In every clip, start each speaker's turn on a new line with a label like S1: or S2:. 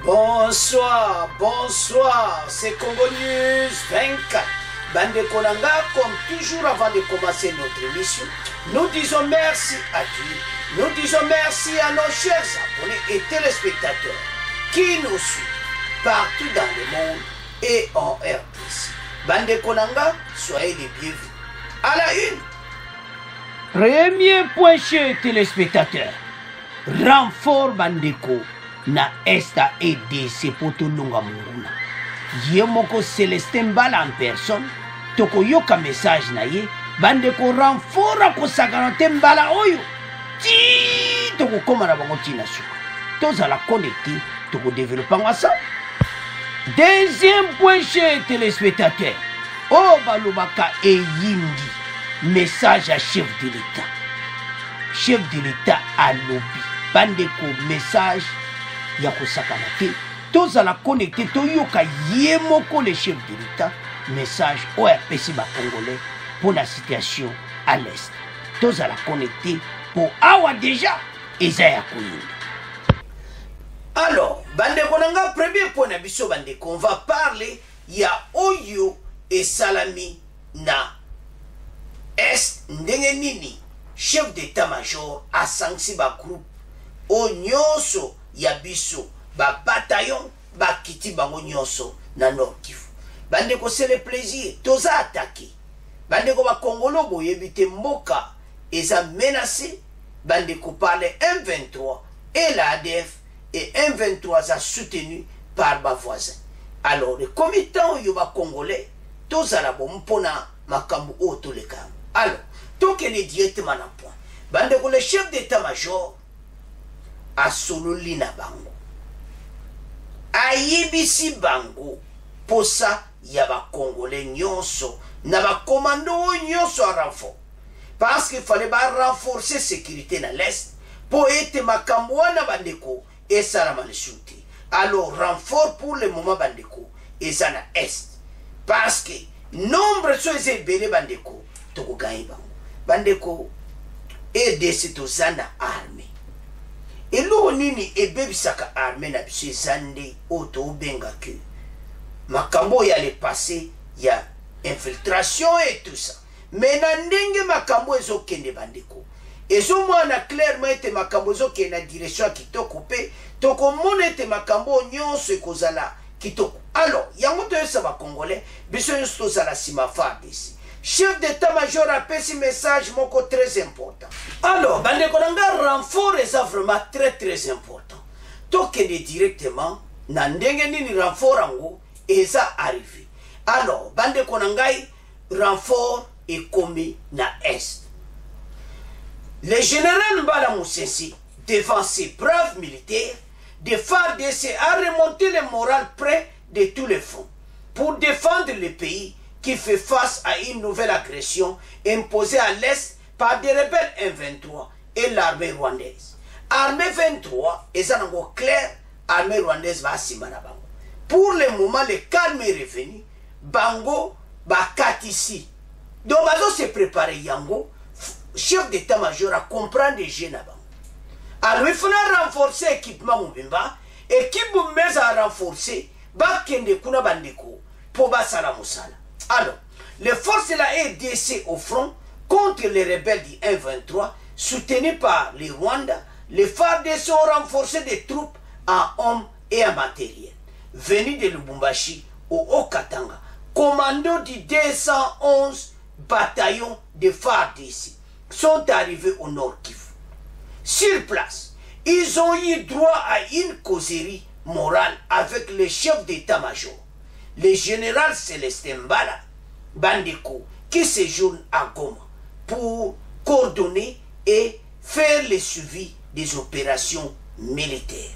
S1: Bonsoir, bonsoir, c'est Congo News 24. Bande Konanga, comme toujours avant de commencer notre émission, nous disons merci à Dieu, nous disons merci à nos chers abonnés et téléspectateurs qui nous suivent partout dans le monde et en RDC. Bande Konanga, soyez les bienvenus. À la une. Premier point chez téléspectateurs, renfort Bandeko na esta EDC poto lunga munguna yemoko Celestin Bala en personne toko yoka message na ye Bandeko renfort ko sakana tembala oyo ti toko komana bango tina suka tozala connecté toko développer ensemble. Deuxième point chez téléspectateurs, oh balobaka e yindi message à chef de l'État. Chef de l'État à lobby Bandeko message yako sakana te tozala connecté toyoka yemoko le chef de l'État message au RPC ba congolais pour la situation à l'est tozala connecté pour awa déjà eza ya koyinda. Alors bandeko nanga premier point na biso bandeko on va parler ya oyo et salami na est ndenge nini chef d'état-major asangisi ba groupe o nyonso ya biso ba bataillon ba kiti bango nyonso na Nord Kivu. Bandeko c'est le plaisir toza attaqué. Bandeko ba Congolo boyebi te mboka eza menacé. Bandeko par les M23 et la ADF et M23 a soutenu par ba voisin. Alors le comitant yo ba Congolais toza la bompona makambu o to le kam. Alors tokene directement na point. Bandeko le chef d'état-major a sololi na bango ayebisi bango posa ya ba congolais nyonso na ba commando nyonso a renfort parce qu'il fallait ba renforcer sécurité na l'est pour être makambo wana bandeko et salama le soute. Alors renfort pour le moment bandeko et ça na est parce que nombre so ezebele bandeko toko gagner bango bandeko et de cette zana armée. Et l'eau nini ebebisaka armée na biso zande auto benga que makambo ya le passé ya infiltration et tout ça mais na ndenge makambo ezokende bandeko ezo mwana clairement ete makambo ezokende na direction kitoko pe toko mona ete makambo nyonso ekozala kitoko. Alors yango toyesa ba congolais biso nyonso tozala sima FARDC. Chef d'état-major a fait un message moko très important. Alors, bandeko nanga renfort est vraiment très important. Tokende directement na ndenge nini renfort ango eza arrivé. Alors, bandeko nangai renfort est commis na est. Le général Mbala Moussensi, devant ses braves militaires, de FARDC a remonté le moral près de tous les fronts pour défendre le pays qui fait face à une nouvelle agression imposée à l'Est par des rebelles M23 et l'armée rwandaise. Armée 23, et ça n'est pas clair, armée rwandaise va s'y bango. Pour le moment, le calme est revenu. Bango, bakat ici. Donc, bazo se préparer yango, chef d'état-major a comprendre les jeunes à bango. Alors, il faut renforcer l'équipement Mubimba, équipe Mubimba a renforcé, bakende kuna bandeko, pour basala musala. Alors, les forces de la RDC au front contre les rebelles du M23, soutenus par les Rwandais, les FARDC ont renforcé des troupes en hommes et en matériel. Venus de Lubumbashi au Haut-Katanga, commando du 211 bataillon de FARDC sont arrivés au Nord Kivu. Sur place, ils ont eu droit à une causerie morale avec le chef d'état-major, le général Celestin Bala Bandeko, qui séjourne à Goma pour coordonner et faire le suivi des opérations militaires.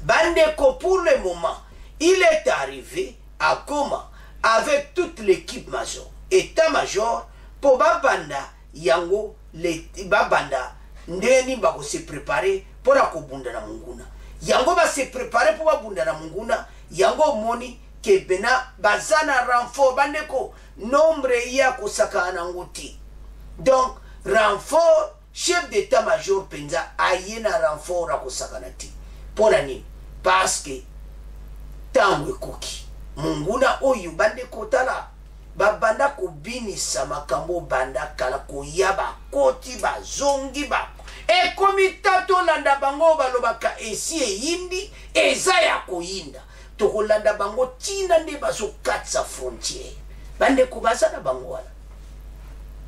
S1: Bandeko, pour le moment, il est arrivé à Goma avec toute l'équipe major, état-major, pour Babanda Yango, Babanda Ndeni Bako se préparer pour la Kobunda na Munguna. Yango va se préparer pour Babunda na Munguna, Yango Moni, que bena bazana renfort bandeko nombre ya kosaka ngoti. Donc renfort chef d'état-major penza ayena renfort a kosaka nati. Pour nani parce que ntango ekoki monguna oyo bande kotala babanda kobinisa makambo banda kala koyaba koti bazongi ba ekomi tatolanda bango balobaka esi eyindi eza ya koyinda tokolanda bango tina nde bazokatisa frontiere bandeko baza na bango wana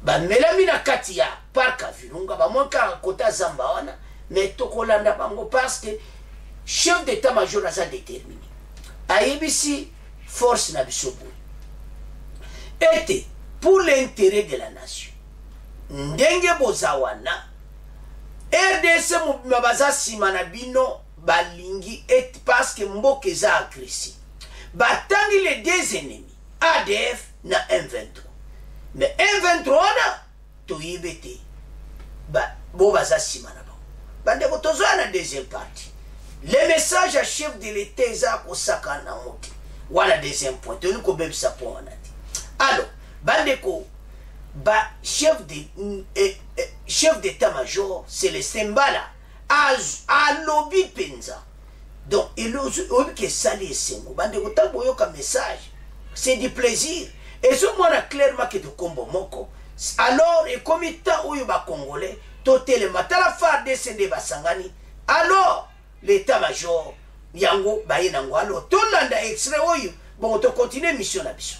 S1: bamelami na kati ya parka virunga bamwaka kota zamba wana mais tokolanda bango parce que chef d'état major aza déterminé ayebisi force na biso boye ete pour l'intérêt de la nation ndenge boza wana RDC mobima baza nsima na bino balingi ete parce que mboka eza agressif batangi les deux ennemis ADF na M23 mais M23 wana toyebi te bo baza nsima na bango bandeko tozoya na deuxième partie le message à chef de l'état eza kosaka na moki wana deuxième point toni kobebisa point wana te alors bandeko chef d'état-major Célestin Mbala a lobby penza donc il a que sali esengo bandeko tango yoka message c'est du plaisir et ce moi clairement que de combo moko alors et comme temps oyo ba congolais totele matala fa descendre basangani alors l'état-major yango baye nango alors tolanda extrait oyo bon to continuer mission na biso.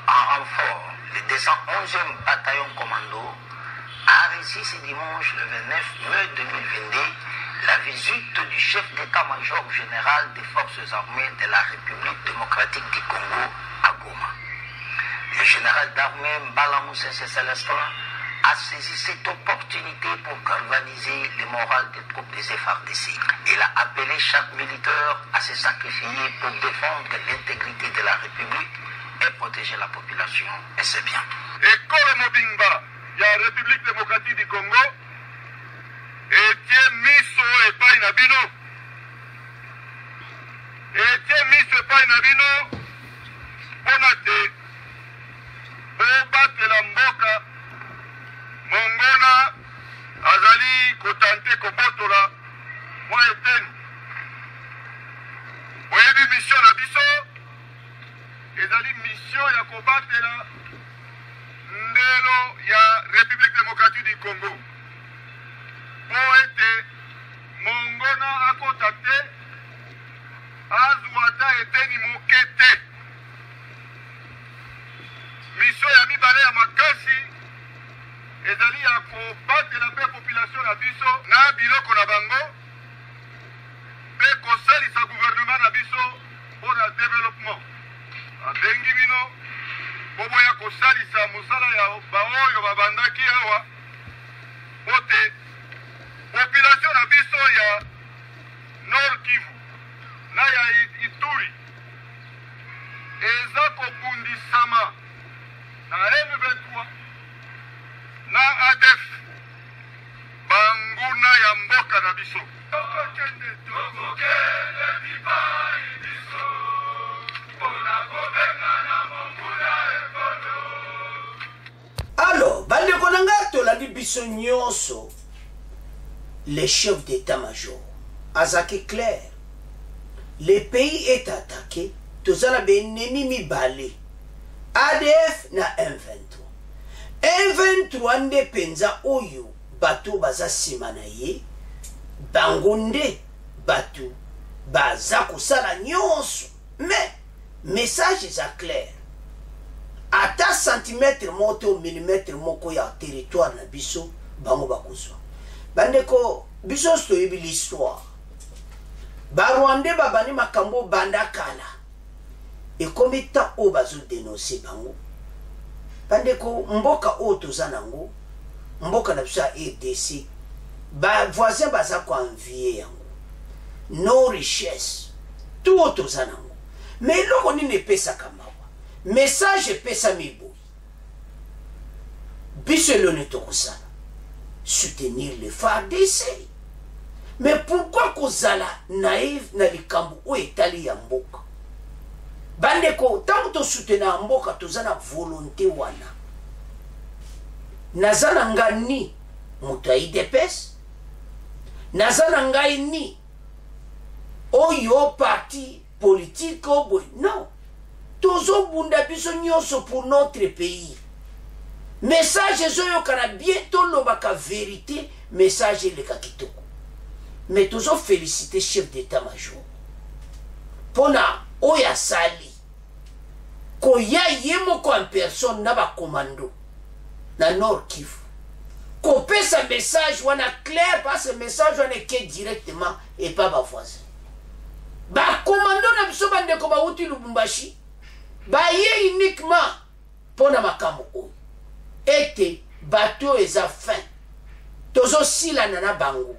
S2: En renfort, le 211e bataillon commando a réussi ce dimanche le 29 mai 2022 la visite du chef d'état-major général des forces armées de la République démocratique du Congo à Goma. Le général d'armée Mbala Moussé Célestin a saisi cette opportunité pour galvaniser le moral des troupes des FARDC. Il a appelé chaque militaire à se sacrifier pour défendre l'intégrité de la République et protéger la population, et c'est bien.
S3: École Mobimba, il y a la République démocratique du Congo, et tiens miso et pas inabino. Et tiens miso et pas inabino, bonate, bobate la mboka, mongona, azali, kotante, kobotola, moi eten. Oyebi mission na biso, ezali mission ya kobatela ndelo ya République démocratique du Congo po ete mongona akota te azwa ata eteni moke te. Mission ya mibale ya makasi ezali ya kobatela mpe population na biso na biloko na bango mpe kosalisa gouvernement na biso mpona développement. Abengi bino boboya kosalisa mosala ya baoyo babandaki awa pote population na biso ya Nord Kivu na ya Ituri eza kobundisama na M23 na ADF banguna ya mboka na biso.
S1: Alors, bandeko nanga tolandi biso nyonso le chef d'état-major azaki clair le pays est attaqué tozala benemi mibale ADF na M23 M23 nde penza oyo bato baza nsima na ye bango nde bato baza kosala nyonso mais message eza clair ata centimètre moto millimètre moko ya territoire na biso bango bakozwa bandeko biso toyebi l'histoire barwandais babani makambo banda kala ekomi ta oyo bazodenonse bango bandeko mboka oyo toza nango mboka na biso ya RDC bavoisin baza koanvie yango no richesse tout oyo toza nango mais eloko nini epesaka mawa message epesami boye biso eloni tokosala soutenir le FARDC Mais pourquoi kozala naïf na likambo o etali ya mboka? Bandeko, tant to soutenir mboka tozana volonté wana. Nazana ngani muta IDPS? Nazana ngai ni oyo parti politique obo. Non. Tozo bunda biso nyonso pour notre pays. Message ezoyo kana bientôt lobaka vérité, message le kakitoko. Mais toujours féliciter chef d'état-major. Pona oya sali. Koya yemoko en personne na ba commando. Na Nord Kivu. Ko pesa message wana clair parce que message wana est directement et pas ba voisin. Ba commando na biso bande ko ba uti Lubumbashi. Ba ye uniquement pona makambo o. Ete bateau eza fin. Tozo sila na bango.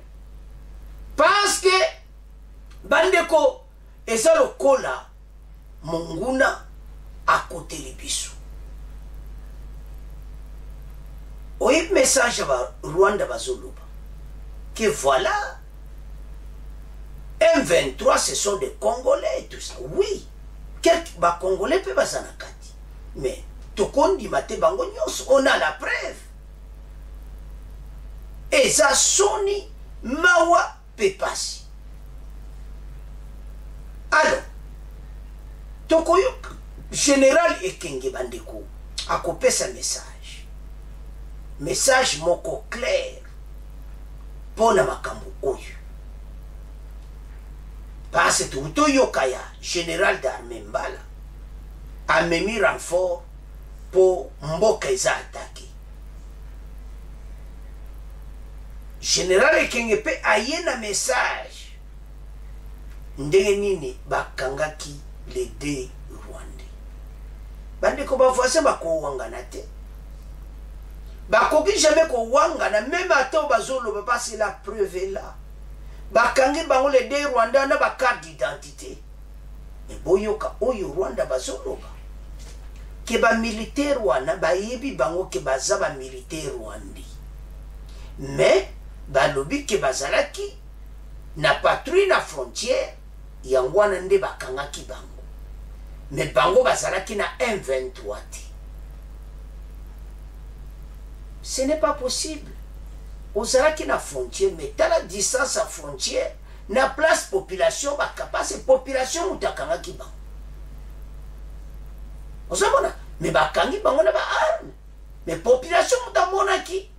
S1: Parce que bandeko eza lokola monguna à côté de biso. Oye message à Rwanda bazoloba que voilà M23 ce sont des Congolais et tout ça. Oui, quelques Congolais peuvent bazanakati. Mais tokondi mate bango nyonso, on a la preuve. Eza soni mawa pepasi. Alors, tokoyok général Ekenge bandeko akopesa message. Message moko clair pona makambo oyo. Parce que toyoka ya général d'armée Mbala amemi renfort pour mboka eza attaqué. Général Ekenge pe ayena message ndenge nini bakangaki les deux Rwandais. Bandeko ba voisin bako wangana te. Bakoki jamais ko wangana même ato bazolo parce que la preuve est là. Bakangi bango les deux Rwandais na ba carte d'identité. Mais boyoka oyo Rwanda bazolo ba. Ke ba militaire wana ba yebi bango ke baza ba militaire rwandais. Mais balobi ke bazalaki na patrouille na frontière yangwana nde bakangaki bango. Mais bango bazalaki na M23 te. Ce n'est pas possible. Ozalaki na frontière mais ta la distance à frontière na place population bakapase population mutakangaki bango. Ozamona mais bakangi bango na ba arme. Mais population mutamonaki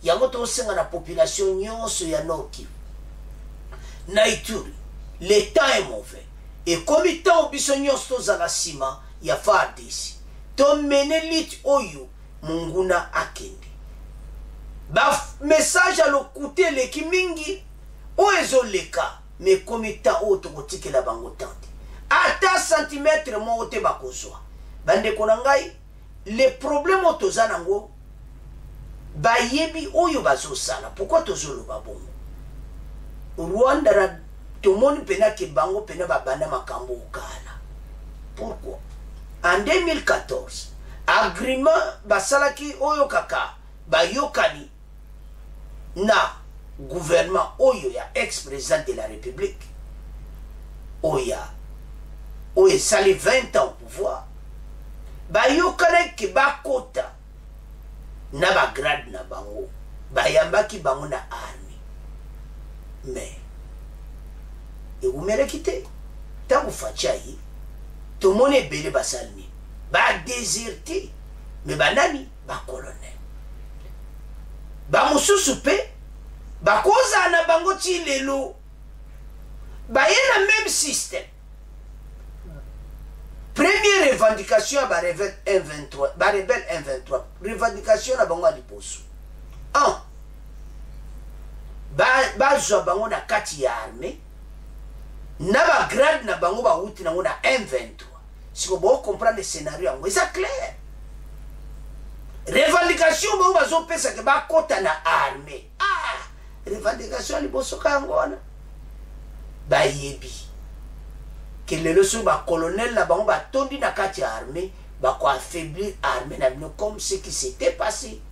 S1: yango to senga na population nyonso ya Nord Kivu. Na Ituri, l'état est mauvais. Et comme il t'a obiso nyonso za la sima ya FARDC. To mene lit oyo munguna akende. Ba message à l'okute le kimingi o ezo leka mais comme il t'a auto kotike la bango tante. Ata centimètre mo ote bakozwa. Bande konangai les problèmes otozanango bayebi oyo bazosala. Pourquoi tozolo babongo? Rwanda na tomoni pena ke bango pena babanda makambo okala. Pourquoi? En 2014, agreement basalaki oyo kaka bayokani na gouvernement oyo ya ex-président de la République oya oyo sali 20 ans au pouvoir bayokana ke bakota na ba grade na bango bayambaki bango na army. Mais et vous méritez tant vous faites tout le monde est belé basalni ba déserté mais banani ba colonel ba mususu pe ba koza na bango ti lelo ba yena même système. Première revendication à rebelle M23, ba rebelle M23, revendication à bango à liposo. 1. Ba zo bango na kati ya armée. Na ba grade na bango ba uti na ngona M23. Si vous comprenez le scénario, c'est clair. Revendication bango ba zo pesa ke ba kota na armée. Ah, revendication liposo ka ngona. Ba yebi. Que le leçon ba colonel la bango ba tondi na kati ya armée, ba ko affaiblir armée na bino comme ce qui s'était passé.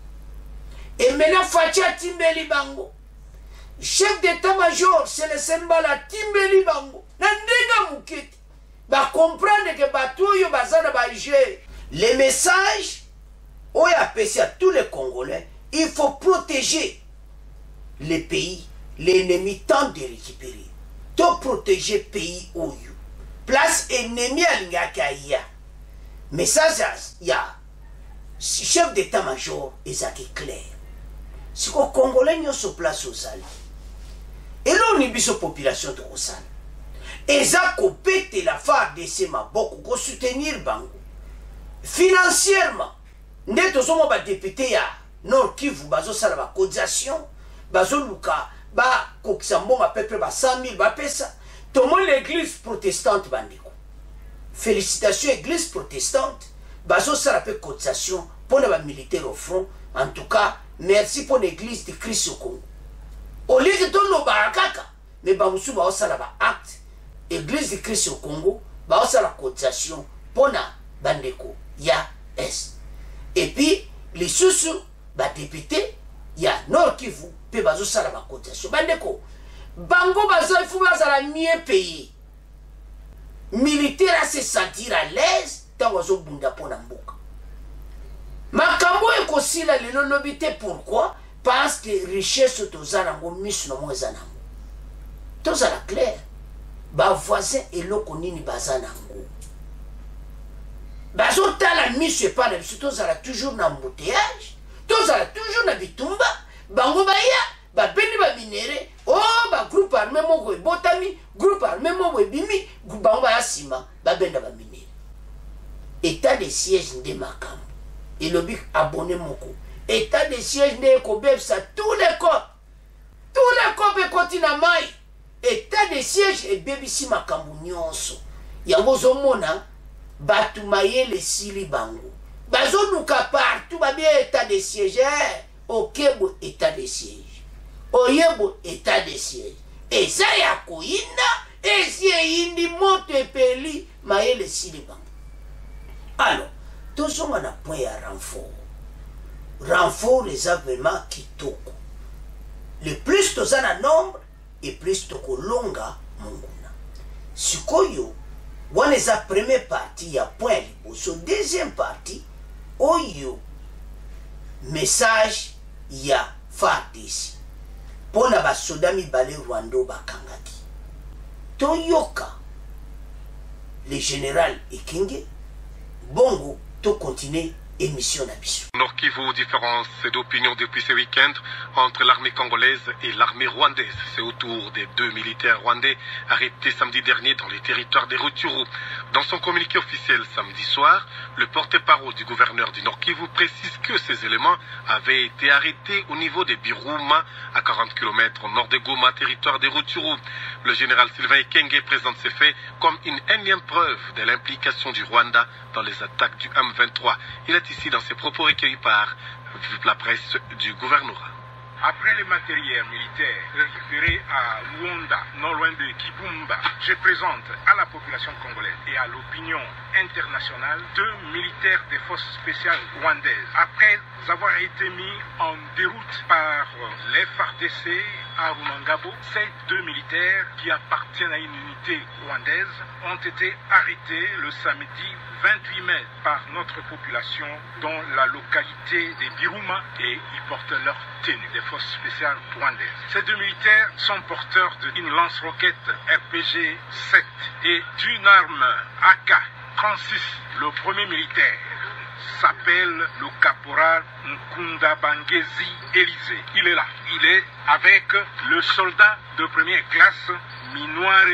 S1: Et maintenant Fatia timbeli bango. chef d'état-major Célestin Bala timbeli bango na ndenga muketi ba comprendre que batoyo bazana ba gérer les messages oyo apesi à tous les Congolais. Il faut protéger les pays, l'ennemi tente de récupérer. To protéger pays oyo. Place ennemi alingaki aya. Message ya chef d'état-major ezaki clair. Si ko Congolais nyonso place osali. Et là on biso population de Rosal. Eza ko pete la FARDC maboko ko soutenir bango. Financièrement, ndeto somo ba député ya Nord Kivu bazo sala ba cotisation, bazo luka ba kokisa mbonga pepe ba 100 000 ba pesa. Tomo l'église protestante bandiko. Félicitations église protestante, bazo sala pe cotisation pour les militaires au front. En tout cas, merci pour l'église de Christ au Congo. Au lieu de ton barakaka, mais bamusu ba sala ba acte. Église de Christ au Congo, ba sala cotisation pour na bandeko. Ya est. Et puis, les sous ba député, ya Nord Kivu, pe bazo sala ba cotisation. Bandeko, bango bazo il faut bazala mieux payer. Militaire à se sentir à l'aise, tant bazo bunda pona mboka. Makambo ekosila lelo lobité pourquoi? Parce que richesse tozala ngo misu no mweza nango. Tozala clair. Ba voisin eloko nini bazana ngo. Bazo tala mise par les surtout ça toujours na embouteillage, tous ça toujours na bitumba, bango baya, ba beni ba minéré, oh ba groupe armé moko e botami, groupe armé moko e bimi, bango ba sima, ba benda ba minéré. État de siège de makam. Et le bic abonné moko. État de siège de ekobeb ça tous les corps. Tous les corps e continent mai. État de siège e bebisi makambu nyonso. Yango zo mona batu mayele sili bango. Bazo nuka partout ba bien état de siège. Okebo état de siège. Oyebo état de siège. Et ça ya koinda. Et si indi moto epeli mayele sili bango. Alors, tous on a point à renfort. Renfort les vraiment kitoko. Le plus tozana nombre et plus toko longa monguna. Sikoyo waneza première partie ya point liboso, deuxième partie oyo message ya FARDC pona basoda mibale Rwanda bakangaki toyoka le général Ekenge bongo to continuer émission d'ambition.
S4: Nord Kivu, différence d'opinion depuis ce week-end entre l'armée congolaise et l'armée rwandaise. C'est autour des deux militaires rwandais arrêtés samedi dernier dans les territoires des Rutshuru. Dans son communiqué officiel samedi soir, le porte-parole du gouverneur du Nord Kivu précise que ces éléments avaient été arrêtés au niveau des Biruma, à 40 km au nord de Goma, territoire des Rutshuru. Le général Sylvain Ekenge présente ces faits comme une énième preuve de l'implication du Rwanda dans les attaques du M23. Il est ici dans ses propos recueillis par la presse du gouvernorat.
S5: Après le matériel militaire récupéré à Luanda, non loin de Kibumba, je présente à la population congolaise et à l'opinion internationale 2 militaires des forces spéciales rwandaises. Après avoir été mis en déroute par les FARDC à Rumangabo, ces 2 militaires qui appartiennent à une unité rwandaise ont été arrêtés le samedi 28 mai par notre population dans la localité des Biruma et ils portent leur tenue des forces spéciales rwandaises. Ces 2 militaires sont porteurs d'une lance-roquette RPG 7 et d'une arme AK-36. Le premier militaire s'appelle le caporal Nkunda Bangezi Élysée. Il est là. Il est avec le soldat de première classe Minoire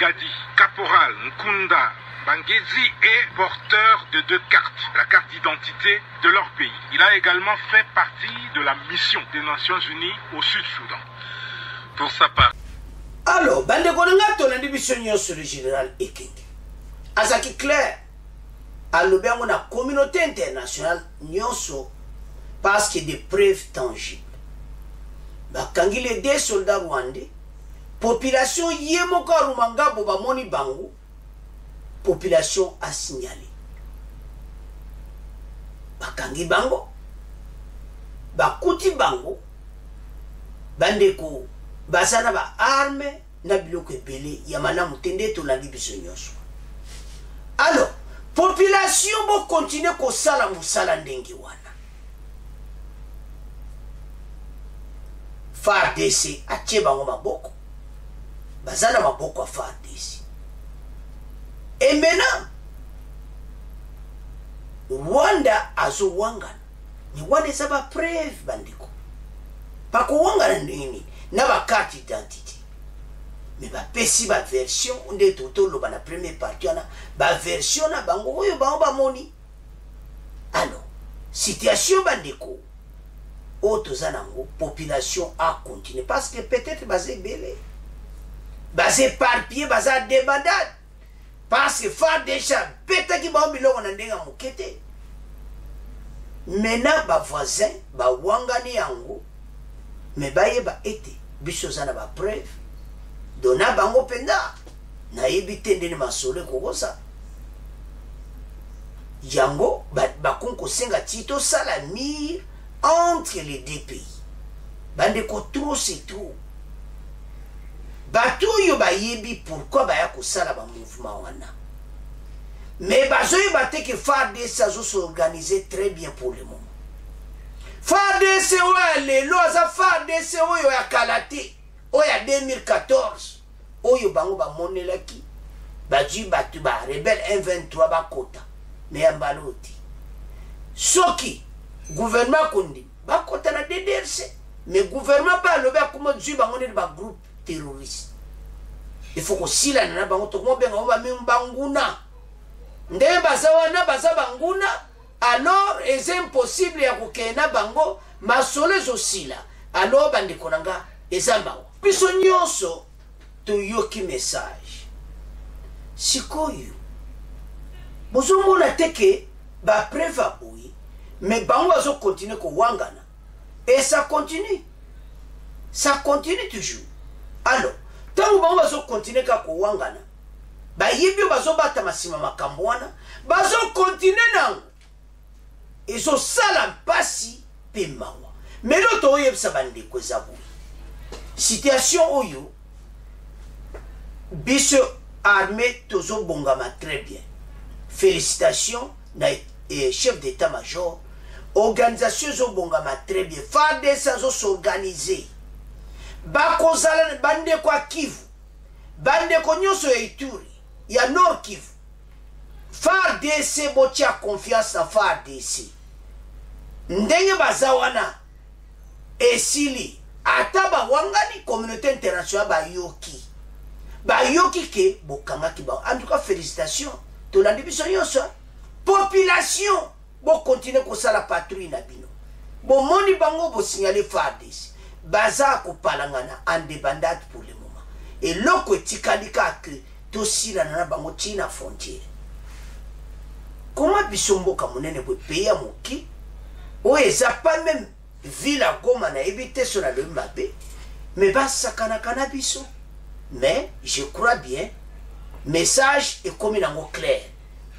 S5: Gadi. Caporal Nkunda Bangezi est porteur de 2 cartes, la carte d'identité de leur pays. Il a également fait partie de la mission des Nations Unies au Sud-Soudan.
S4: Pour sa part.
S1: Alors, bande konanga tolandi bisonyo sur le général Ekenge. Azaki clair. Alobiango na communauté internationale nyonso parce que des preuves tangibles. Bakangi les 2 soldats rwandais. Population yemoka Rumangabo bamoni bango. Population a signalé. Bakangi bango. Bakuti bango. Bandeko bazana ba arme na biloko ebele ya malamu tende tolandi biso nyonso. Alors population bo continue kosala mosala ndenge wana. FARDC atie bango maboko, bazana maboko a FARDC. Et maintenant Rwanda azo wangana ni wane saba preuve bandiko pako wangana nini na ba carte d'identité mais ba pesi ba version onde totolo ba na première partie na ba version na bango oyo ba moni. Alors situation bandiko autozanango population a continué parce que peut-être basé belé basé par pied basé débandade parce que fa déjà beta ki ba biloko na ndenga mukete. Maintenant ba voisin ba wangani yango mais ba yeba ete biso zana ba preuve dona bango penda na yebite ndeni masole kokosa yango ba konko senga tito sala mire entre les deux pays. Bande ko trop c'est trop. Bato yo ba yebi pourquoi ba ya ko sala ba mouvement wana. Mais bazo yo ba te que FARDC sazo s'organiser très bien pour le moment. FARDC wa lelo za FARDC oyo ya kalate oya 2014 oyo bango ba monelaki baji batu ba rebelle M23 ba kota mais ambaloti soki gouvernement kondi ba kota na DDRC mais gouvernement ba lobe akuma dju bango ne ba groupe terroriste. Il faut que si la nana bango to mo benga ba mbanguna nde bazawana bazabanguna alors est impossible ya kokena bango masole zosila alors bandiko nanga ezamba biso nyonso to yoki message sikoyo bozomona teke ba preva boyi mais bango azo continuer ko wangana et ça continue toujours. Alors tant bango azo continuer ka ko wangana ba yibyo bazo bata masima makambo wana bazo continuer nango ezo sala mpasi pe mawa mais l'autre oyebisa bandeko ezabo situation oyo biso armée tozo bongama très bien. Félicitations na chef d'état-major organisation zo bongama très bien. FARDC zo s'organiser bakozala bande kwa Kivu bande ko nyonso ya Ituri ya Nord Kivu. FARDC botia confiance na FARDC ndenge bazawana esili ataba wangani communauté internationale bayoki ke bokanga ki ba. En tout cas félicitations to la division nyonso population bo continuer ko sala patrouille na bino bo moni bango bo signaler FARDC baza ko palangana en débandade pour le moment et loko tikalika que to sila na bango tina frontière. Comment bisombo ka monene bo pays amoki o eza pas même ville à Goma na éviter sur la le mabé mais ba sakana kana biso. Mais je crois bien message est comme nango clair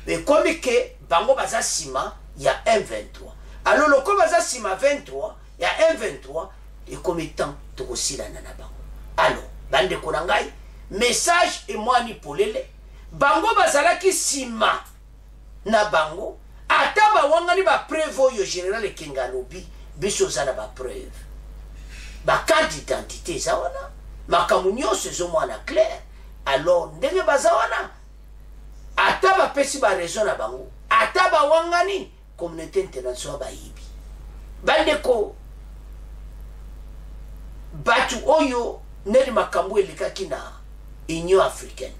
S1: et comme que bango baza sima ya M23 alors le ko baza sima 23 ya M23 et comme temps to sila na bango. Alors bande ko ngai message et moi ni polele bango bazala ki sima na bango ata ba wangani ba preuve yo général Kengalobi biso zana ba preuve ba carte d'identité za wana makambo nyonso ezomwana clair. Alors ndenge bazawana ata ba pesi ba raison na bango ata ba wangani communauté internationale bayibi bandeko batu oyo neli makambo elikaki na Union africaine.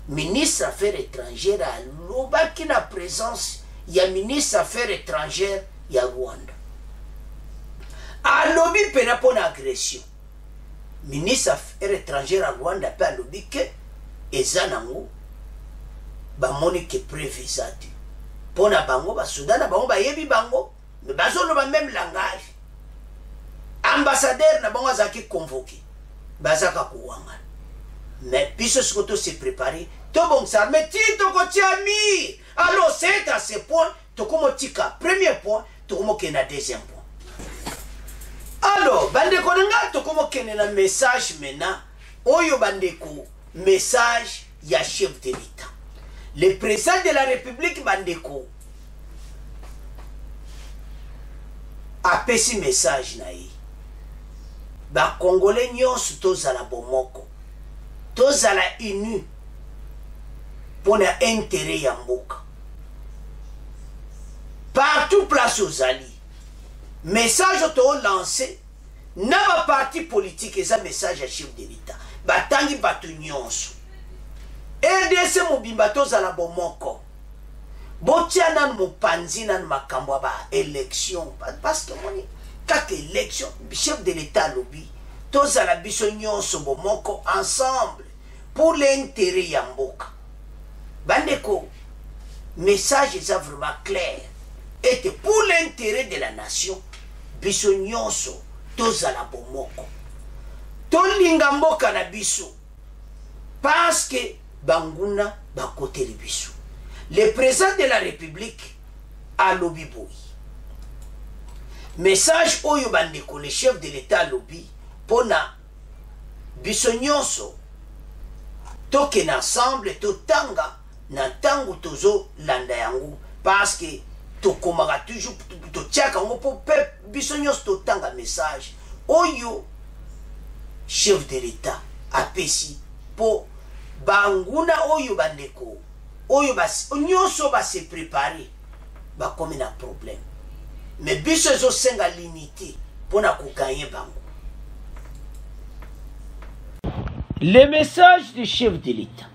S1: Ministre affaires étrangères alobaki na présence ya ministre affaires étrangères ya Rwanda alobi pena pona agression. Ministre affaires étrangères à Rwanda pe alobi ke eza nango bamoni ke preuve ezati pona bango basudana bango bayebi bango mais bazoloba même langage. Ambassadeur na bango azaki convoqué bazaka kowangana mais biso sikoto se préparer to bon ça mais tito ko tiami. Alors c'est à ce point to komo tika premier point to komo kena deuxième point. Alors, bandeko nga tokomo kene na message maintenant. Oyo bandeko, message ya chef de l'État. Le président de la République bandeko apesi message na ye. Ba Congolais nyonso tozala bomoko. Tozala inu pona intérêt ya mboka. Partout place ozali. Message to lancé na ba parti politique eza message à chef de l'État. Batangi batu nyonso. RDC mobimba tozala bomoko. Botia nan mopanzi nan makambo ba élection parce que moni kaka élection chef de l'État lobby tozala biso nyonso bomoko ensemble pour l'intérêt ya mboka. Bandeko message est vraiment clair et pour l'intérêt de la nation biso nyonso tozala bomoko tolinga mboka na biso parce que banguna bakoteli biso. Le président de la République a lobby boy. Message oyo bandeko le chef de l'État lobby pona biso nyonso toke ensemble totanga na tango tozo landa yango parce que tokomaka toujours totiaka ngo po biso nyonso totanga message oyo chef de l'État apesi po banguna oyo bandeko oyo nyonso ba se préparer ba comme na problème mais biso zo senga limité pona ko gagner bango. Le message du chef de l'État.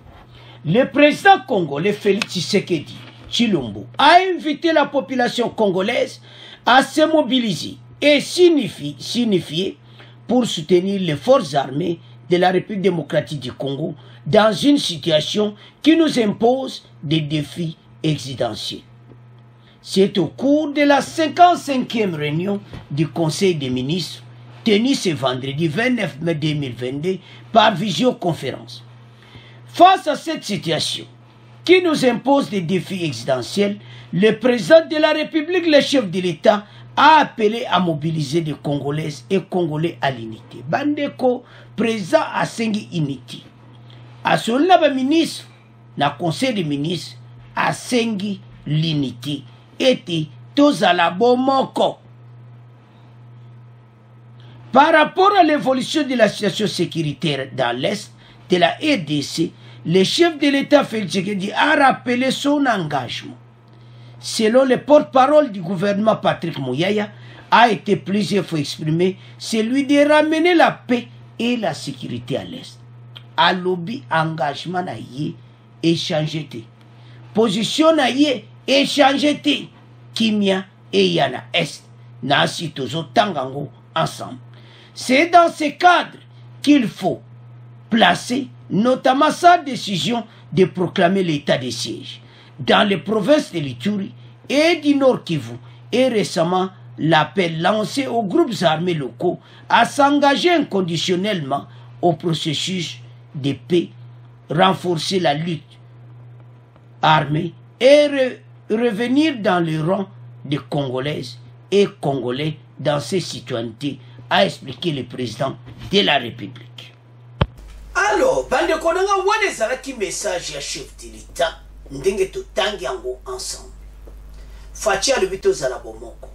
S1: Le président congolais Félix Tshisekedi Tshilombo a invité la population congolaise à se mobiliser et signifier pour soutenir les forces armées de la République démocratique du Congo dans une situation qui nous impose des défis existentiels. C'est au cours de la 55e réunion du Conseil des ministres tenue ce vendredi 29 mai 2022 par visioconférence. Face à cette situation qui nous impose des défis existentiels, le président de la République, le chef de l'État, a appelé à mobiliser les Congolaises et Congolais à l'unité. Bandeko, président a sengi unité. A cela, le ministre, le conseil des ministres, a sengi l'unité. Et tozala bomoko. Par rapport à l'évolution de la situation sécuritaire dans l'Est de la RDC, le chef de l'État Félix Tshisekedi a rappelé son engagement. Selon le porte-parole du gouvernement Patrick Muyaya, a été plusieurs fois exprimé celui de ramener la paix et la sécurité à l'Est. A lobby engagement na yé échangé te. Position na yé échangé te. Kimia et Yana Est. Na sitozo tangango ensemble. C'est dans ce cadre qu'il faut placer notamment sa décision de proclamer l'état de siège dans les provinces de l'Ituri et du Nord Kivu et récemment l'appel lancé aux groupes armés locaux à s'engager inconditionnellement au processus de paix, renforcer la lutte armée et revenir dans le rang des Congolaises et Congolais dans ces citoyennetés, a expliqué le président de la République. Alors, bande konanga wane zalaki message ya chef de l'État ndenge totangi yango ensemble. Fachi alobito zala bomoko.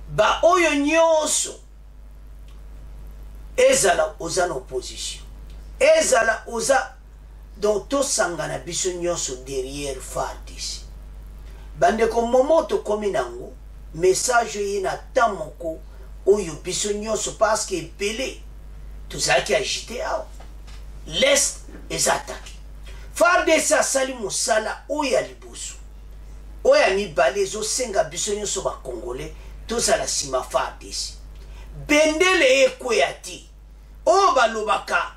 S1: Ba oyo nyonso ezala oza na opposition. Ezala oza donc tosangana biso nyonso derrière FARDC. Bande ko momoto komi nango message yina tamoko oyo biso nyonso parce que pelé tozalaki agité awa. L'Est est attaqué. FARDC asali musala oya libusu. Oya mibale zo senga biso nyonso ba Congolais tozala sima FARDC. Bendele ekweyati. O balobaka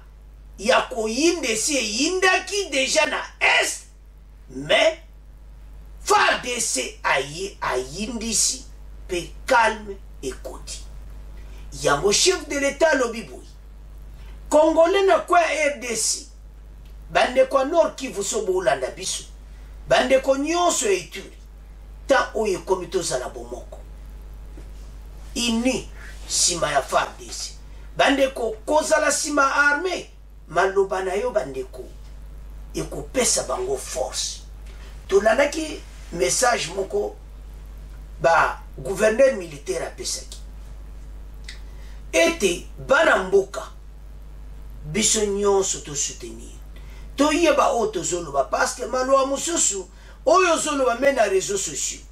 S1: ya koyinde si yindaki déjà na Est. Mais FARDC ayindisi pe calme et koti. Yango chef de l'État lobiboui. Congolais na kwa RDC. Bande kwa Nord Kivu sobo ulanda biso. Bande kwa nyonso Ituri. Ta oye komito za la bomoko. Ini sima ya FARDC bandeko kozala sima armée maloba na yo bandeko ekopesa bango force tolandaki message moko ba gouverneur militaire apesaki ete bana mboka biso nyonso to soutenir to yeba o tozoloba parce que maloa mosusu oyo zoloba mena réseaux sociaux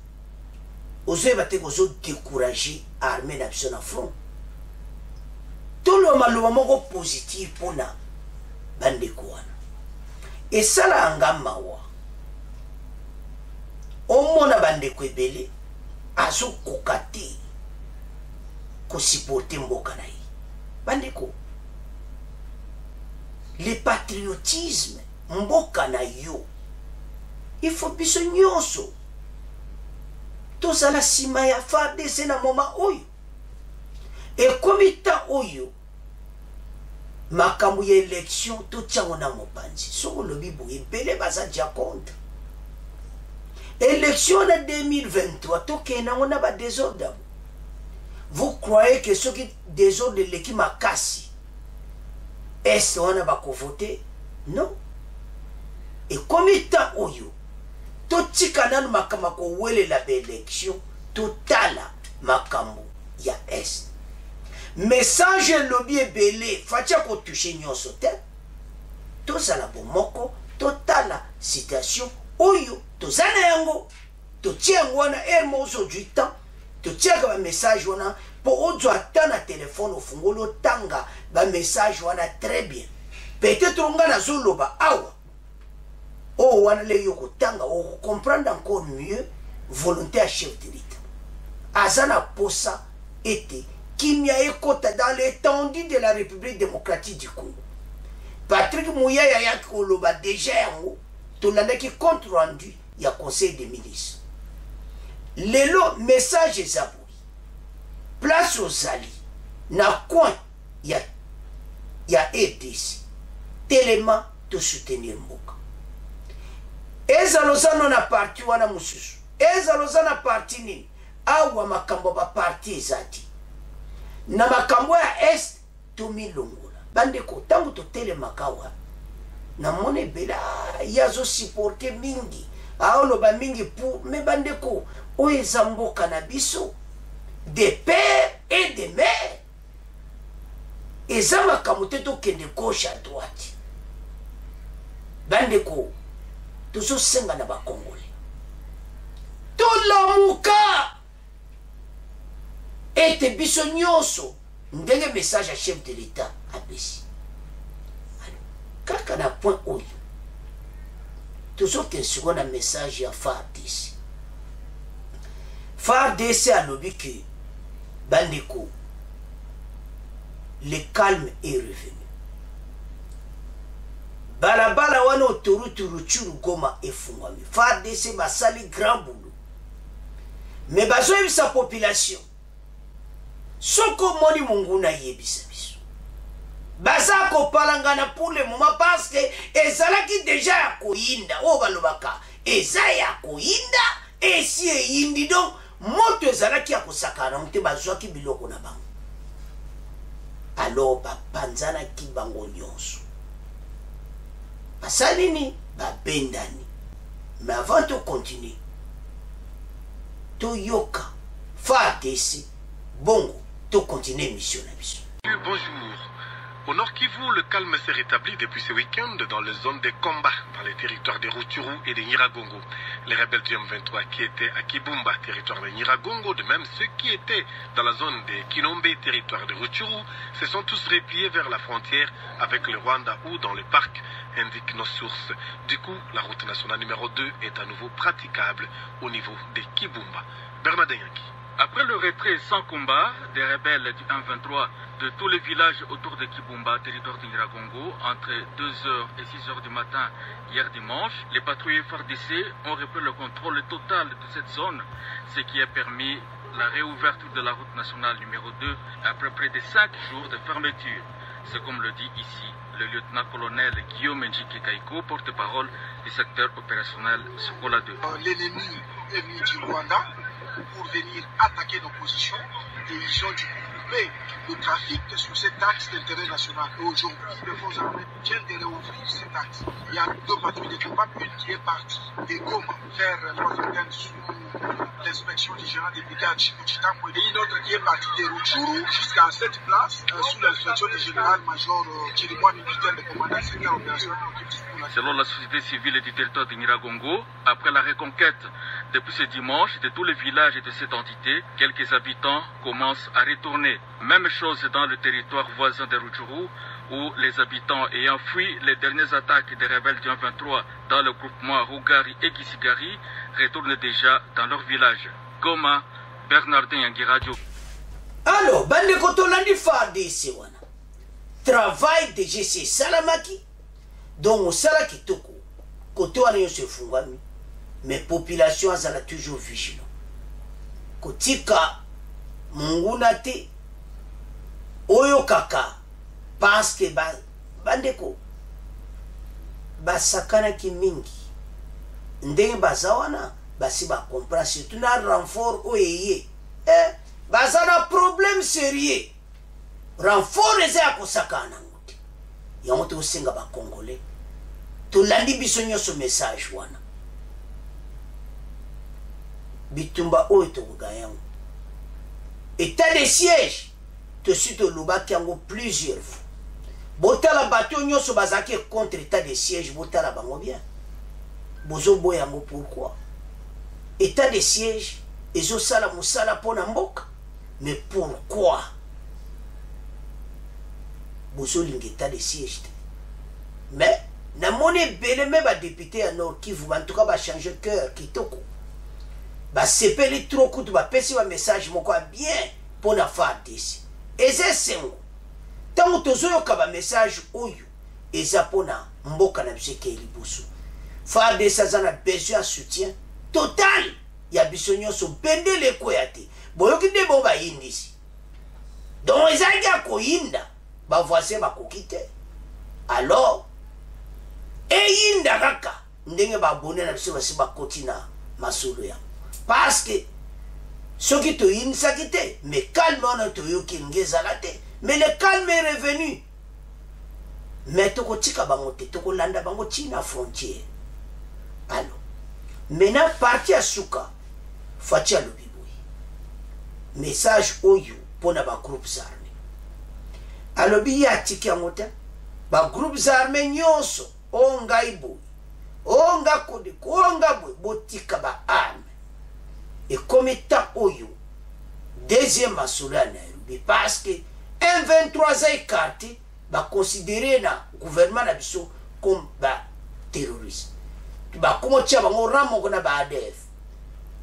S1: ozoyeba te kozo décourager armée na biso na front tolo maloba moko positif pona bandeko wana esala anga mawa omona bandeko ebele azokoka te kosipote mboka na ye bandeko le patriotisme mboka na yo il faut biso nyonso tozala sima ya FARDC na moma oyo ekomi ta oyo makambo ya élection totiango na mopanzi soko lobi boye ebele baza dia contre élection na 2023 tokenango na badésordre. Vous croyez que ceux qui désordre leki makasi est wana bako voter? Non. Et comme étant oyo totika nanu makambo ko wele la élection totala makambo ya est message lobby ebele fatia ko toucher nyonso te tozala bomoko totala citation oyo tozana yango totia yango wana hermo aujourd'hui temps totia ka message wana po ozo atana téléphone ofungolo tanga ba message wana très bien peut-être on na zoloba awa oh wana le yoko tanga o comprendre encore mieux volonté à chef de l'État azana posa était kimia ekota dans l'étendue de la République démocratique du Congo. Patrick Mouyaya ya koloba déjà yango tolanda ki compte rendu ya conseil des ministres. Lelo message ezabui place aux alliés na coin ya EDC tellement de soutenir mboka ezalozana na parti wana mususu ezalozana parti nini awa makambo ba parti ezati na makambo ya est tomilongola bandeko tango totelema kawa na mone bela yazo supporter mingi aoloba mingi pour me bandeko oyo eza mboka na biso de père et de mère eza makambo te tokende gauche à droite bandeko tozosenga na bakongole tolamuka ete biso nyonso ndenge message à chef de l'État abesi kaka na point oyo tozokensigo na message ya FARDC alobi ke bandeko le calme est revenu balabala wana autoroute Rutshuru Goma efungwami FARDC basali grand boulot mais bazoyebisa population soko moni monguna yebisa biso baza kopalangana pour le moment parce que ezalaki déjà ya koyinda o balobaka eza ya koyinda esi eyindi donc moto ezalaki ya kosakana mte bazwaki biloko na bango alors bapanzanaki bango nyonso basalini babendani mais avant de continuer toyoka FARDC bongo to continuer mission na biso.
S4: Bonjour. Au Nord Kivu, le calme s'est rétabli depuis ce week-end dans les zones de combat dans les territoires de Rutshuru et de Nyiragongo. Les rebelles du M23 qui étaient à Kibumba, territoire de Nyiragongo, de même ceux qui étaient dans la zone de Kinombe, territoire de Rutshuru, se sont tous repliés vers la frontière avec le Rwanda ou dans le parc, indiquent nos sources. Du coup, la route nationale numéro 2 est à nouveau praticable au niveau de Kibumba. Bernard Yanki.
S6: Après le retrait sans combat des rebelles du M23 de tous les villages autour de Kibumba, territoire de Nyiragongo, entre 2h et 6h du matin hier dimanche, les patrouilles FARDC ont repris le contrôle total de cette zone, ce qui a permis la réouverture de la route nationale numéro 2 après près de 5 jours de fermeture. C'est comme le dit ici le lieutenant-colonel Guillaume Njike Kaiko, porte-parole du secteur opérationnel Sokola 2.
S7: L'ennemi est venu du Rwanda pour venir attaquer nos positions et ils ont du coup couper le trafic sur cet axe d'intérêt national. Et aujourd'hui, les forces armées viennent de réouvrir cet axe. Il y a deux patrouilles de Kebab, une qui est partie de Goma vers Fafenden sous l'inspection du général des brigades Chikuchitambo et une autre qui est partie de Rutshuru jusqu'à cette place sous l'inspection du général-major Chirimwa, militaire de commandant senior opérationnel.
S6: Selon la société civile du territoire de Nyiragongo, après la reconquête depuis ce dimanche de tous les villages de cette entité, quelques habitants commencent à retourner. Même chose dans le territoire voisin de Rutshuru, où les habitants ayant fui les dernières attaques des rebelles du 23 dans le groupement Rougari et Gisigari retournent déjà dans leur village. Goma, Bernardin Yangi Radio.
S1: Alors, bande kotolandi FARDC wana. Travail de GC Salamaki. Donc, sala kitoko. Koto wana yo se fungami. Mais population azala toujours vigilant. Kotika munguna te. Oyo kaka. Parce que bandeko. Basakana ki mingi. Ndenge bazawana. Basi ba comprend surtout na renfort oyeye. Bazana problème sérieux. Renfort eza ya kosakana ngote. Yango te osenga ba congolais. Tolandi biso nyonso message wana. Bitumba oyo tokoka yango. État de siège. Tosi tolobaki yango plusieurs fois. Botala bato nyonso bazaki contre état de siège. Botala bango bien. Bozo boya yango pourquoi? État de siège. Ezo sala musala pona mboka. Mais pourquoi? Bozo l'état de siège. Mais, na mone bele me ba député à Nord Kivu, en tout cas ba changer cœur kitoko. Ba sepeli trop kutu ba pesi ba message moko bien pour na FARDC. Eze sengo. Tango tozo yoka ba message oyo eza pona mboka na biso ke libusu. FARDC azana besoin soutien total. Ya biso nyonso bende le koyate. Boyoki de bomba indisi. Donc ezanga ko inda ba voisin ba kokite. Alors inda kaka ndenge ba bonne na biso basi ba kotina masolo ya. Parce que ceux qui te insa kite, mais calme on to yoki ngeza late, mais le calme est revenu. Mais toko tika bango te, toko landa bango tina frontière. Alors maintenant parti à Souka Fatia Lobiboui. Message oyo pour na ba groupes armés. Alobi ya tiki amote ba groupes armés nyonso onga ibo. Onga kode onga boy botika ba arme. Et comme état oyo deuxième masula na Nairobi parce que M23 a écarté ba considérer na gouvernement na biso comme ba terroriste. Ba komo tia bango ramo na ba ADF.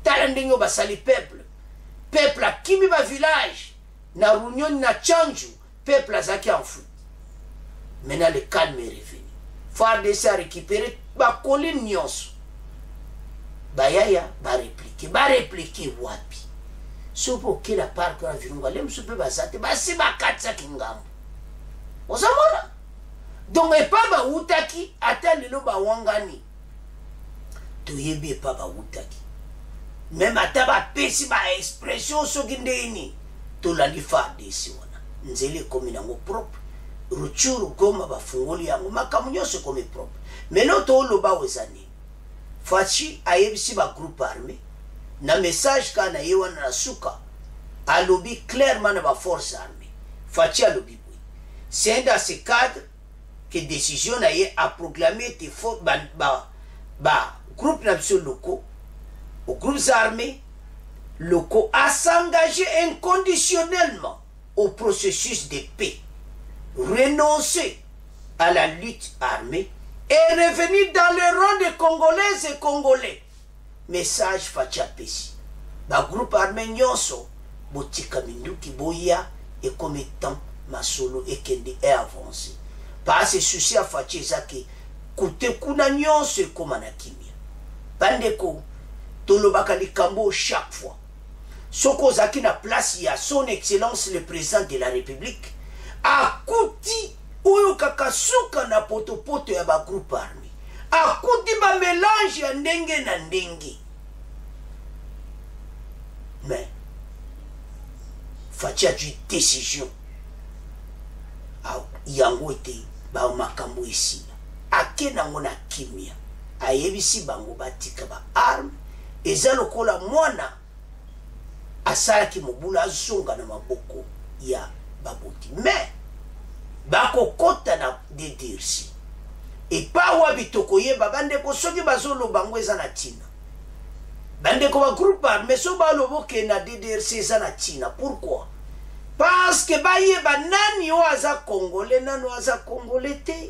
S1: Tala ndenge basali peuple. Peuple a kimi ba village. Na Réunion na Tchanju. Peuple a zaki en fout. Maintenant le calme est revenu. FARDC a récupéré ba colline nyonso. Ba yaya ba répliquer wapi. Sopo kila park na virunga. Lem sope bazate. Ba si ba katsa kingambo. Osamona? Donc e pa ba utaki. Ata lelo ba wangani. Toyebi pa ba utaki. Même ata ba pesi ba expression soki ndeni tolandi FARDC wana nzele komi nango propre Rutshuru Goma bafungoli yango makamu nyonso komi propre mais no toloba wezani fachi ayebisi ba groupe armé na message kana ye wana na Suka alobi clairement na ba force armée fachi alobi boy c'est dans ce cadre que décision na ye a proclamé te fort ba groupe national locaux aux groupes armés locaux à s'engager inconditionnellement au processus de paix, renoncer à la lutte armée et revenir dans les rangs des Congolaises et Congolais. Message Fatia Pessi. Le groupe armé Nyonso, Botika Minduki Boya et comme étant Masolo et Kende est avancé. Par ce souci à Fatia Zaki, Koute Kuna Nyonso et Komanakimia. Bandeko. Tolobaka likambo chaque fois. Soko zaki na place ya son excellence le président de la République. Akuti oyo kakasuka na potopoto ya ba groupe armé. Akuti ba mélange ya ndenge na ndenge. Mais faci azwi décision yango ete bamakambo esila ake nango na kimia ayebisi bango batika baarme eza lokola mwana asalaki mobulu azonga na maboko ya baboti me bakokota na DDRC epa wabi tokoyeba bandeko soki bazoloba bango eza na ntina bandeko bagroupe arme so baloboke na DDRC eza na ntina pourquoi parce que bayeba nani oyo aza congolais nani oyo aza congolais te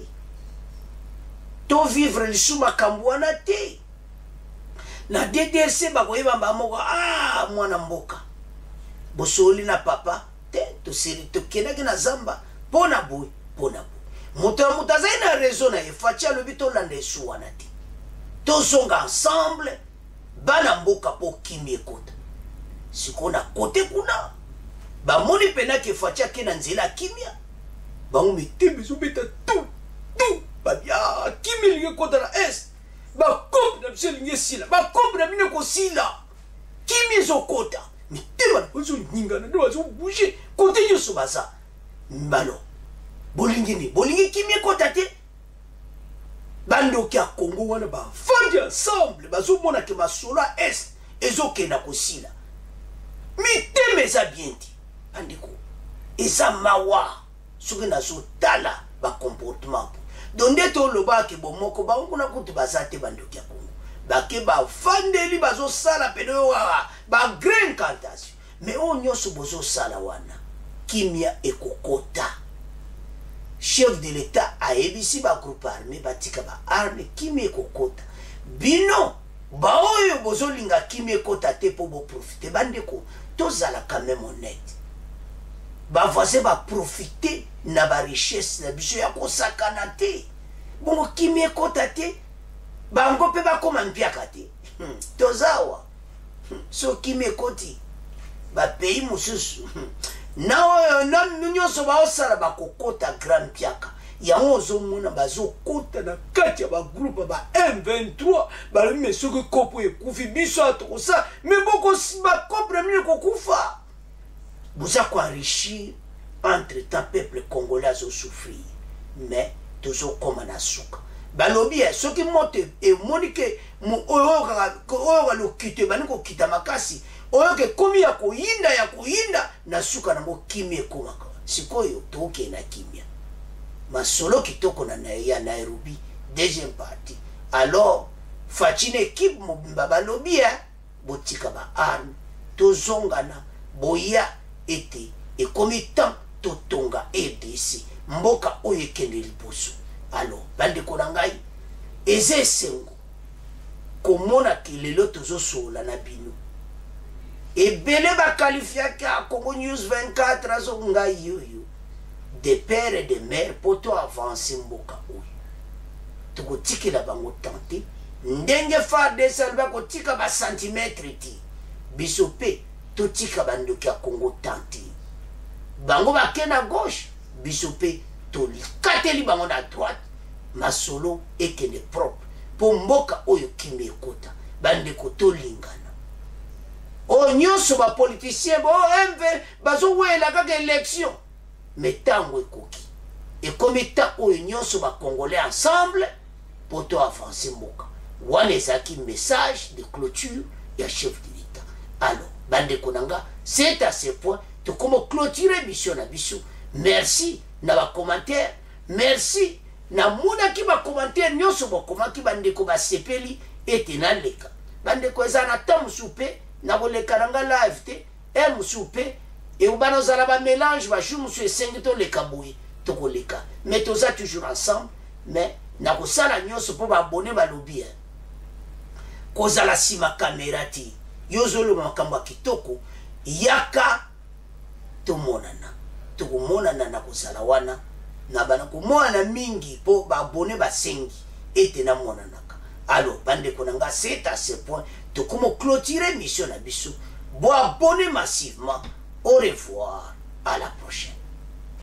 S1: to vivre lisu makambo wana te na DDRC bakoyeba mbamoko mwana mboka bosoli na papa te tosiri tokendaki na zamba pona boy moto ya moto azali na réseau na ye faci alobi tolanda esu wana te tozonga ensemble bana mboka po kimi ekota sikoyo na kote kuna bamoni penaki faci ake na nzela kimia bango mitema ezobeta tu babia kimi elingi ekota na est bakombe na biso elingi esila bakombe na bino ekosila kimi ezokota mitema na bazoningana nde bazobouge kote nyonso baza mbalo bolingi kimi ekota te bandoki ya Congo wana bafandi ensemble bazomona ke masolo ya est ezokenda kosila mitema eza bien te bandeko eza mawa soki nazotala bacomportement po don nde tolobaki bomoko bango kuna kutu baza te bandoki ya Congo bake bafandeli bazosala pene oyo bagrand incantation me oyo nyonso bozosala wana kimia ekokota chef de l'état ayebisi bagroupe armé batika baarme kimia ekokota bino baoyo bozolinga kimia ekota te mpo boprofite bandeko tozala quand même honnête bavoisin baprofite na barichesse na biso ya kosakana te bongo kimia ekota te bango mpe bakoma mpiaka te tozawa so kimia ekoti bapays mosusu na oyo na nyonso baosala bakokota grand mpiaka yango ozomona bazokota na kati ya bagroupe ba M23 balimi soki kopo ekufi biso atokosala me bakope na mine kokufa boza koenrichir entre temps peuple congolais azosouffrir mais tozokoma na suka balobi soki moto emoni ke oyo kalokite bani kokita makasi oyo ke komi ya koyinda na suka nango kimia ekomaka sikoyo toke na kimia masolo kitoko na ya Nairobi deuxième partie alors faci na équipe mobimba balobi botika baarme tozongana boya ete ekomi temps totonga RDC mboka oyo ekende liboso alors bandeko na ngai eza esengo komona ke lelo tozosola na bino ebele bakalifiaki ya Congo News 24 azo ngai yoyo de père et de mère po to avance mboka oyo tokotikela bango tante ndenge FARDC alba kotika ba centimetre ti biso pe totika bandoki ya Congo tante bango bakena gauche biso pe tolikateli bango na droite masolo ekende propre po mboka oyo kimia ekota bandeko tolingana oyo nyonso bapoliticien MV bazowela kaka élection mais ntango ekoki ekomi ta oyo nyonso bacongolais ensemble po to avance mboka wana ezalaki message de clôture ya chef de l'état alors bandeko nanga c'est à ce point tokoma clôturer mission na biso merci na bacommentaire merci na monaki bacommentaire nyonso bokomaki bandeko basepeli ete naleka bandeko eza na ta mosusu mpe na koleka na nga live te mosusu mpe eubana ozala bamélange bajour mosusu esengi toleka boye tokoleka mais toza toujours ensemble mais na kosala nyonso mpo baabone balobi kozala nsima kamera te yo ozoloba makambo ya kitoko yaka tomonana tokomonana na kozala wana na bana komonana mingi mpo baabone basengi ete namonanaka alors bandeko na nga c'est à ce point tokoma clôturer mission na biso bo abonner massivement au revoir à la prochaine.